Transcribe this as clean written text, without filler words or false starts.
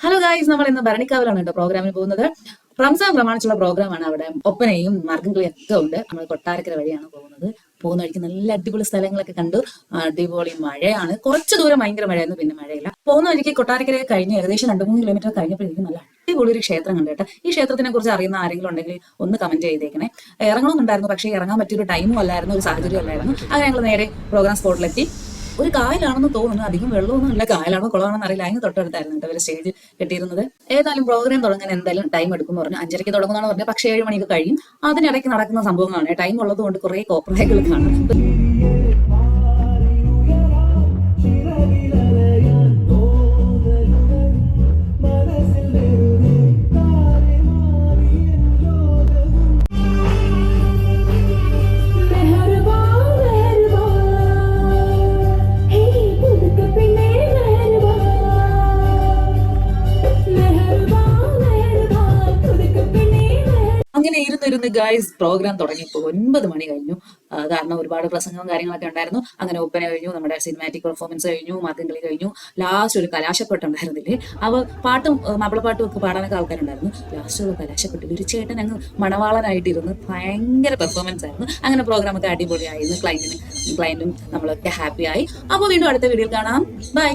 Hello guys, നമ്മൾ ഇന്ന് ഭരണിക്കാവിലാണ് കേട്ടോ പ്രോഗ്രാമിന് പോകുന്നത്. റംസാൻ പ്രമാണിച്ചുള്ള പ്രോഗ്രാമാണ്. അവിടെ ഒപ്പനയും മാർഗംകളിയും ഒക്കെ ഉണ്ട്. നമ്മൾ കൊട്ടാരക്കര വഴിയാണ് പോകുന്നത്. പോകുന്ന വഴിക്ക് നല്ല അടിപൊളി സ്ഥലങ്ങളൊക്കെ കണ്ടു. അടിപൊളി മഴയാണ്, കുറച്ച് ദൂരം ഭയങ്കര മഴയായിരുന്നു, പിന്നെ മഴയില്ല. പോകുന്ന വഴിക്ക് കൊട്ടാരക്കരയെ കഴിഞ്ഞ് ഏകദേശം 2-3 കിലോമീറ്റർ കഴിഞ്ഞപ്പോഴേക്കും നല്ല അടിപൊളി ഒരു ക്ഷേത്രം കണ്ടു കേട്ടോ. ഈ ക്ഷേത്രത്തിനെ കുറിച്ച് അറിയുന്ന ആരെങ്കിലും ഉണ്ടെങ്കിൽ ഒന്ന് കമന്റ് ചെയ്തേക്കണേ. ഇറങ്ങണമെന്നുണ്ടായിരുന്നു, പക്ഷേ ഇറങ്ങാൻ പറ്റിയൊരു ടൈമും അല്ലായിരുന്നു, ഒരു സാഹചര്യം അല്ലായിരുന്നു. അങ്ങനെ ഞങ്ങൾ നേരെ പ്രോഗ്രാം സ്പോട്ടിലെത്തി. ഒരു കായലാണെന്ന് തോന്നുന്നു, അധികം വെള്ളമൊന്നും ഇല്ല. കായലാണോ കുളമാണെന്ന് അറിയില്ല. അതിന് തൊട്ടടുത്തായിരുന്നു കേട്ടോ അവർ സ്റ്റേജ് കെട്ടിയിരുന്നത്. ഏതായാലും പ്രോഗ്രാം തുടങ്ങാൻ എന്തായാലും ടൈം എടുക്കും പറഞ്ഞു. 5:30 തുടങ്ങുന്നതാണ് പറഞ്ഞത്, പക്ഷേ 7 മണിക്ക് കഴിയും. അതിനിടയ്ക്ക് നടക്കുന്ന സംഭവങ്ങളാണ്. ടൈം ഉള്ളത് കൊണ്ട് കുറെ കോപ്രായങ്ങൾ കാണും. അങ്ങനെ ഇരുന്നിരുന്ന് ഗായ്സ് പ്രോഗ്രാം തുടങ്ങിയപ്പോൾ 9 മണി കഴിഞ്ഞു. കാരണം ഒരുപാട് പ്രസംഗവും കാര്യങ്ങളൊക്കെ ഉണ്ടായിരുന്നു. അങ്ങനെ ഒപ്പന കഴിഞ്ഞു, നമ്മുടെ സിനിമാറ്റിക് പെർഫോമൻസ് കഴിഞ്ഞു, മാർഗംകളി കഴിഞ്ഞു. ലാസ്റ്റ് ഒരു കലാശപ്പെട്ടുണ്ടായിരുന്നില്ലേ, പാട്ടും മാപ്പിളപ്പാട്ടും ഒക്കെ പാടാനൊക്കെ ആൾക്കാരുണ്ടായിരുന്നു. ലാസ്റ്റ് ഒരു കലാശപ്പെട്ടിൽ ഒരു ചേട്ടൻ അങ്ങ് മണവാളനായിട്ടിരുന്ന് ഭയങ്കര പെർഫോമൻസ് ആയിരുന്നു. അങ്ങനെ പ്രോഗ്രാം ഒക്കെ അടിപൊളിയായിരുന്നു. ക്ലയന്റും നമ്മളൊക്കെ ഹാപ്പി ആയി. അപ്പോൾ വീണ്ടും അടുത്ത വീഡിയോയിൽ കാണാം. ബൈ.